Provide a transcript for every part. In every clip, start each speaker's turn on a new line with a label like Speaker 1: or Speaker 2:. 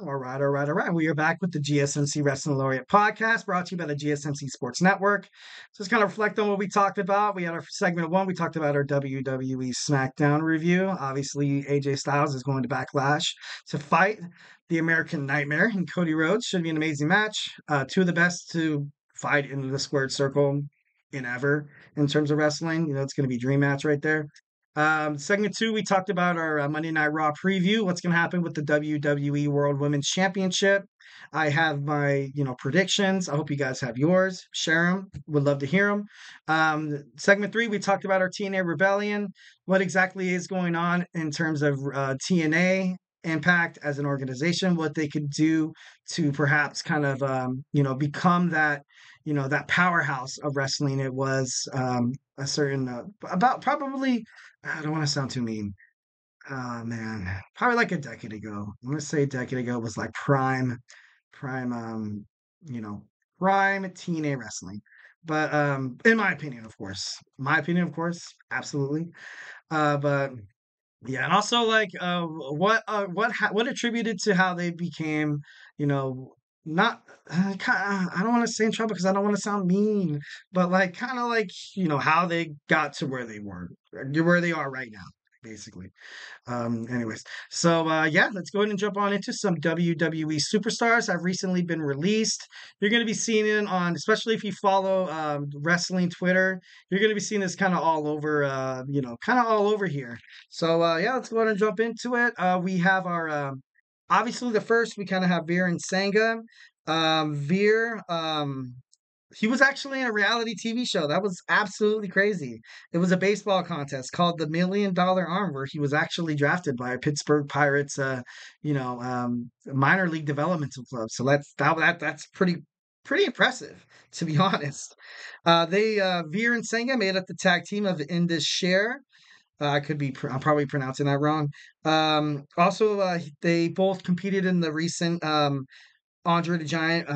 Speaker 1: All right. We are back with the GSMC Wrestling Laureate Podcast, brought to you by the GSMC Sports Network. Just kind of reflect on what we talked about. We had our segment one. We talked about our WWE SmackDown review. Obviously, AJ Styles is going to Backlash to fight the American Nightmare and Cody Rhodes. Should be an amazing match. Two of the best to fight in the squared circle in ever in terms of wrestling. It's going to be dream match right there. Segment two, we talked about our Monday Night Raw preview. What's going to happen with the WWE World Women's Championship? I have my, predictions. I hope you guys have yours. Share them. Would love to hear them. Segment three, we talked about our TNA Rebellion. What exactly is going on in terms of TNA Impact as an organization? What they could do to perhaps kind of, become that, that powerhouse of wrestling. It was a certain about probably. I don't want to sound too mean. Oh man, probably like a decade ago. I'm gonna say a decade ago was like prime, you know, prime TNA wrestling. But in my opinion, of course, absolutely. But yeah, and also like what attributed to how they became, you know, not I don't want to say in trouble because I don't want to sound mean, but like kind of like how they got to where they were, where they are right now, basically. Anyways, so yeah, let's go ahead and jump on into some WWE superstars have recently been released. You're going to be seeing it on, especially if you follow wrestling Twitter, you're going to be seeing this kind of all over, kind of all over here. So yeah, let's go ahead and jump into it. We have our obviously the first we kind of have Veer and Sanga. Veer, he was actually in a reality TV show. That was absolutely crazy. It was a baseball contest called the $1 Million Arm, where he was actually drafted by a Pittsburgh Pirates, minor league developmental club. So that's pretty impressive, to be honest. They Veer and Senga made up the tag team of Indus Share. I'm probably pronouncing that wrong. Also, they both competed in the recent Andre the Giant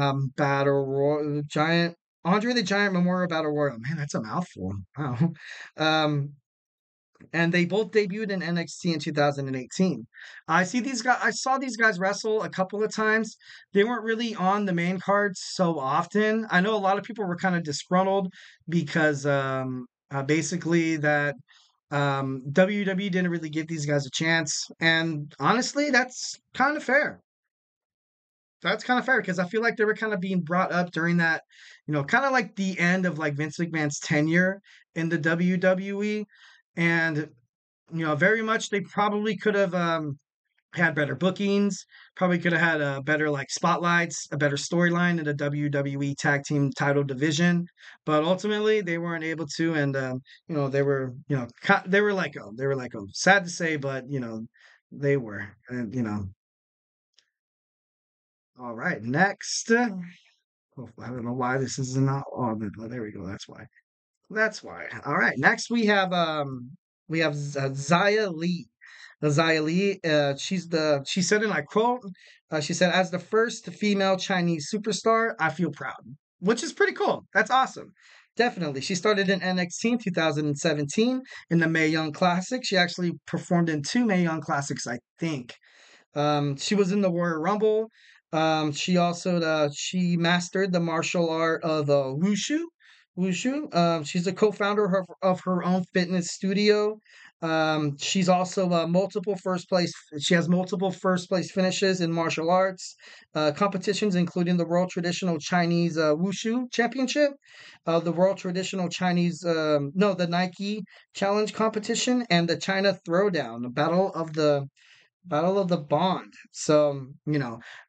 Speaker 1: Andre the Giant Memorial Battle Royal. Man, that's a mouthful. Wow. Um, and they both debuted in NXT in 2018. I saw these guys wrestle a couple of times. They weren't really on the main card so often. I know a lot of people were kind of disgruntled because basically that WWE didn't really give these guys a chance. And honestly, that's kind of fair. That's kind of fair because I feel like they were kind of being brought up during that, kind of like the end of like Vince McMahon's tenure in the WWE. And, very much they probably could have had better bookings, probably could have had a better like spotlights, a better storyline in the WWE tag team title division. But ultimately they weren't able to. And, they were, they were like, oh, sad to say, but, they were, and, all right, next. Oh, I don't know why this is not on. Oh, there we go. That's why. That's why. All right. Next we have Xia Li. Xia Li. She said, and I quote, she said, "As the first female Chinese superstar, I feel proud," which is pretty cool. That's awesome. Definitely. She started in NXT in 2017 in the Mae Young Classic. She actually performed in two Mae Young Classics, I think. She was in the Royal Rumble. She also she mastered the martial art of wushu. Wushu. She's a co-founder of her own fitness studio. She's also multiple first place. She has multiple first place finishes in martial arts competitions, including the World Traditional Chinese Wushu Championship, the World Traditional Chinese the Nike Challenge competition, and the China Throwdown, the Battle of the Bond. So,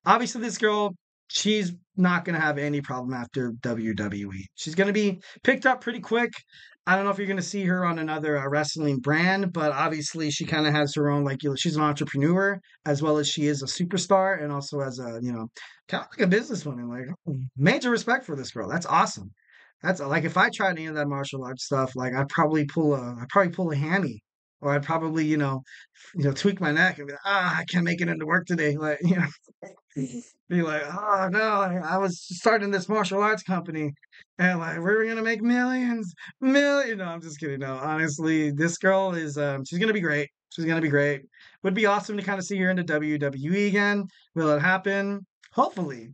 Speaker 1: obviously this girl, she's not going to have any problem after WWE. She's going to be picked up pretty quick. I don't know if you're going to see her on another wrestling brand, but obviously she kind of has her own, like, she's an entrepreneur as well as she is a superstar and also as a, kind of like a businesswoman. Like, major respect for this girl. That's awesome. That's like, if I tried any of that martial arts stuff, like I'd probably pull a hammy. Or I'd probably, tweak my neck and be like, I can't make it into work today. Like, be like, oh no, I was starting this martial arts company and like we're gonna make millions. No, I'm just kidding. No, honestly, this girl is she's gonna be great. She's gonna be great. would be awesome to kind of see her in the WWE again. Will it happen? Hopefully.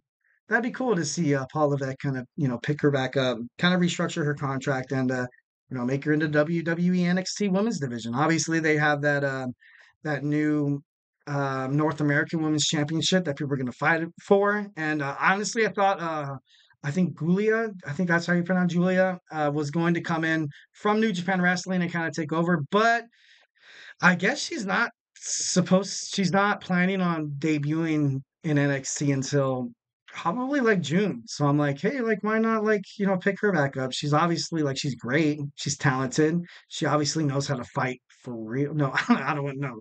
Speaker 1: That'd be cool to see Paul Levesque kind of, pick her back up, kind of restructure her contract and, make her into WWE NXT Women's Division. Obviously, they have that new North American Women's Championship that people are going to fight for. And honestly, I think Julia, I think that's how you pronounce Julia, was going to come in from New Japan Wrestling and kind of take over. But I guess she's not planning on debuting in NXT until probably like June. So I'm like, hey, like why not like, pick her back up? She's obviously like she's great. She's talented. She obviously knows how to fight for real. No, I don't want no,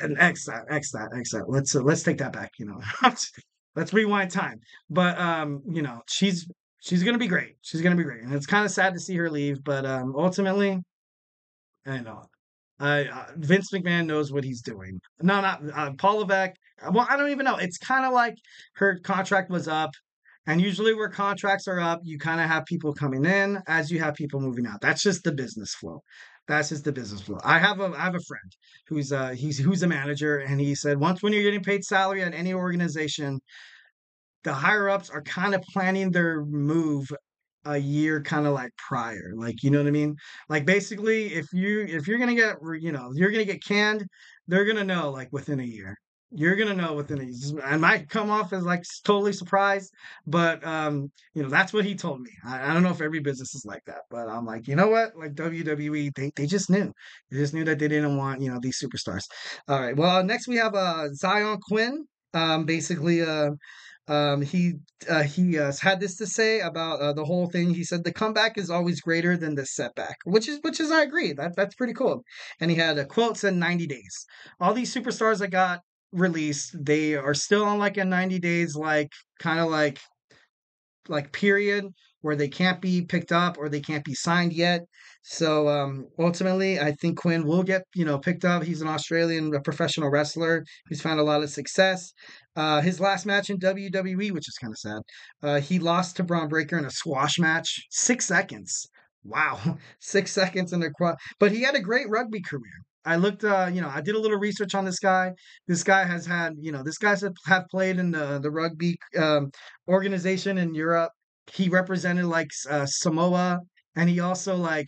Speaker 1: and X that. Let's take that back, Let's rewind time. But she's gonna be great. She's gonna be great. And it's kind of sad to see her leave, but ultimately, I know. Vince McMahon knows what he's doing. No, not Paul Levesque. Well, I don't even know. It's kind of like her contract was up, and usually where contracts are up, you kind of have people coming in as you have people moving out. That's just the business flow. That's just the business flow. I have a friend who's a manager, and he said once when you're getting paid salary at any organization, the higher ups are kind of planning their move a year kind of like prior, like, you know what I mean? Like basically if you're gonna get you're gonna get canned, they're gonna know like within a year. You're gonna know within a year. I might come off as like totally surprised, but that's what he told me. I don't know if every business is like that, but I'm like, you know what? Like WWE, they just knew. They just knew that they didn't want, these superstars. All right. Well, next we have Xyon Quinn. Basically he had this to say about the whole thing. He said the comeback is always greater than the setback, which is I agree. That's pretty cool. And he had a quote said 90 days. All these superstars that got released, they are still on like a 90 days like kind of like period where they can't be picked up or they can't be signed yet. So ultimately, I think Quinn will get picked up. He's an Australian professional wrestler who's found a lot of success. His last match in WWE, which is kind of sad, he lost to Braun Breaker in a squash match, 6 seconds. Wow, 6 seconds in a quad. But he had a great rugby career. I looked, I did a little research on this guy. This guy has had, this guys have played in the rugby organization in Europe. He represented like Samoa, and he also like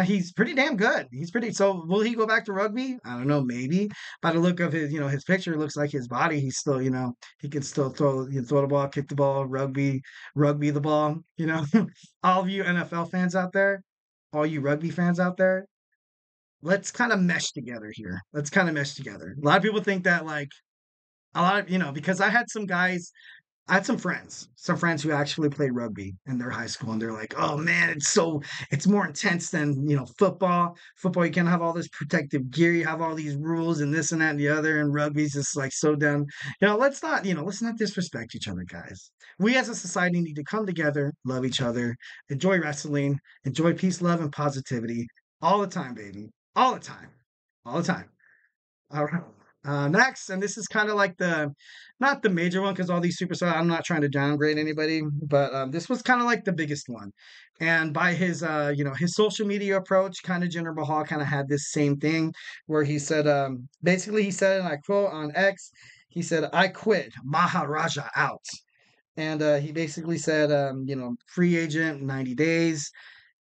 Speaker 1: he's pretty damn good. He's pretty. So will he go back to rugby? I don't know. Maybe by the look of his picture, it looks like his body. He's still, he can still throw the ball, kick the ball, rugby the ball. All of you NFL fans out there, all you rugby fans out there, let's kind of mesh together here. Let's kind of mesh together. A lot of people think that like a lot of because I had some friends who actually played rugby in their high school, and they're like, "Oh man, it's more intense than football. Football, you can't have all this protective gear, you have all these rules and this and that and the other, and rugby's just like so done. Let's not disrespect each other, guys. We as a society need to come together, love each other, enjoy wrestling, enjoy peace, love, and positivity all the time, baby, all the time, all the time." All right. Next, and this is kind of like not the major one because all these superstars, I'm not trying to downgrade anybody, but this was kind of like the biggest one. And by his social media approach, kind of Jinder Mahal kind of had this same thing where he said, basically he said, and I quote on X, he said, "I quit, Maharaja out." And he basically said, free agent, 90 days.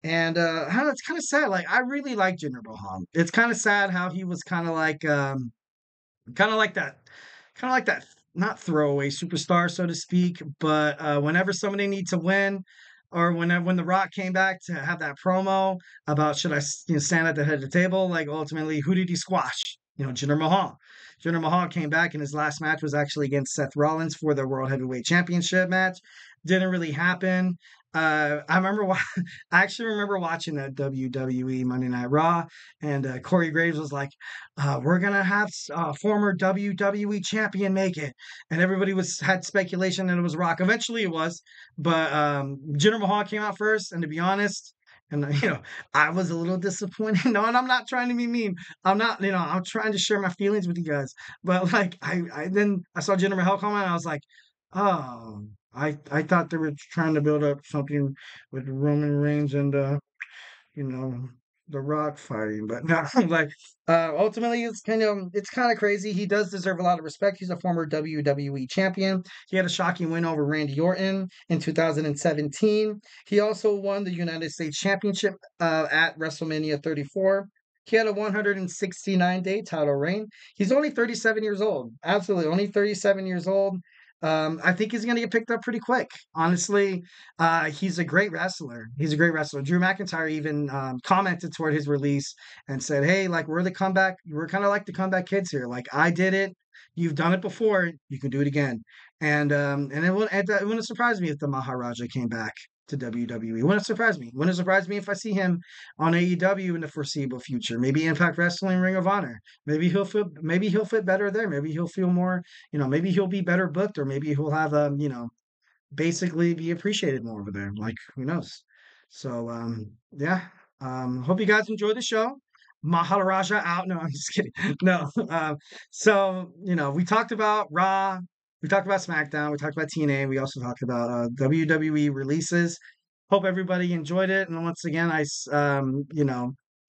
Speaker 1: And I don't know, it's kind of sad. Like, I really like Jinder Mahal. It's kind of sad how he was kind of like that not throwaway superstar, so to speak, but whenever somebody needs to win, or when the Rock came back to have that promo about should I stand at the head of the table, like ultimately who did he squash? Jinder Mahal. Jinder Mahal came back, and his last match was actually against Seth Rollins for the World Heavyweight Championship match. Didn't really happen. I actually remember watching that WWE Monday Night Raw, and Corey Graves was like, "We're gonna have former WWE champion make it," and everybody had speculation that it was Rock. Eventually, it was, but Jinder Mahal came out first, and to be honest, and I was a little disappointed. No, and I'm not trying to be mean. I'm not, I'm trying to share my feelings with you guys. But like, then I saw Jinder Mahal come out, and I was like, oh. I thought they were trying to build up something with Roman Reigns and you know The Rock fighting, but no, like ultimately it's kind of crazy. He does deserve a lot of respect. He's a former WWE champion. He had a shocking win over Randy Orton in 2017. He also won the United States Championship at WrestleMania 34. He had a 169-day title reign. He's only 37 years old. Absolutely, only 37 years old. I think he's going to get picked up pretty quick. Honestly, he's a great wrestler. He's a great wrestler. Drew McIntyre even commented toward his release and said, "Hey, like we're the comeback. We're kind of like the comeback kids here. Like I did it. You've done it before. You can do it again." And it wouldn't surprise me if the Maharaja came back to WWE. It wouldn't surprise me. Wouldn't surprise me if I see him on AEW in the foreseeable future. Maybe Impact Wrestling, Ring of Honor. Maybe he'll fit better there. Maybe he'll feel more. Maybe he'll be better booked, or maybe he'll have basically be appreciated more over there. Like who knows? So yeah. Hope you guys enjoyed the show. Maharaja out. No, I'm just kidding. No. So we talked about Raw, we talked about SmackDown, we talked about TNA, we also talked about WWE releases. Hope everybody enjoyed it. And once again,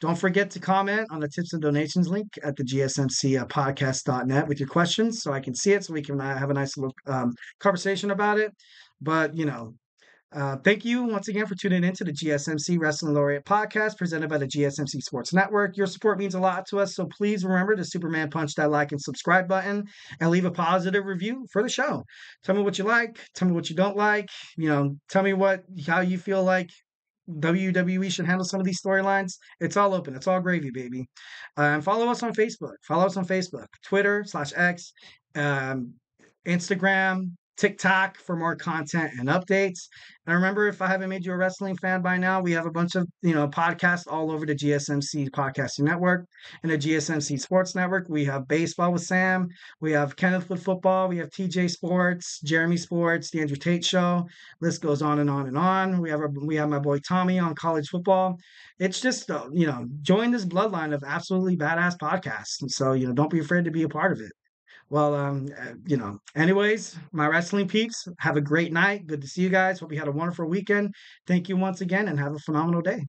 Speaker 1: don't forget to comment on the tips and donations link at the GSMC podcast.net with your questions so I can see it, so we can have a nice little conversation about it. But, thank you once again for tuning in to the GSMC Wrestling Laureate Podcast presented by the GSMC Sports Network. Your support means a lot to us, so please remember to Superman punch that like and subscribe button and leave a positive review for the show. Tell me what you like, tell me what you don't like, tell me how you feel like WWE should handle some of these storylines. It's all open. It's all gravy, baby. And follow us on Facebook. Follow us on Facebook, Twitter/X, Instagram, TikTok for more content and updates. And remember, if I haven't made you a wrestling fan by now, we have a bunch of podcasts all over the GSMC Podcasting Network and the GSMC Sports Network. We have Baseball with Sam. We have Kenneth with football. We have TJ Sports, Jeremy Sports, the Andrew Tate Show. List goes on and on and on. We have my boy Tommy on college football. It's just join this bloodline of absolutely badass podcasts. And so don't be afraid to be a part of it. Well, anyways, my wrestling peeps, have a great night. Good to see you guys. Hope you had a wonderful weekend. Thank you once again and have a phenomenal day.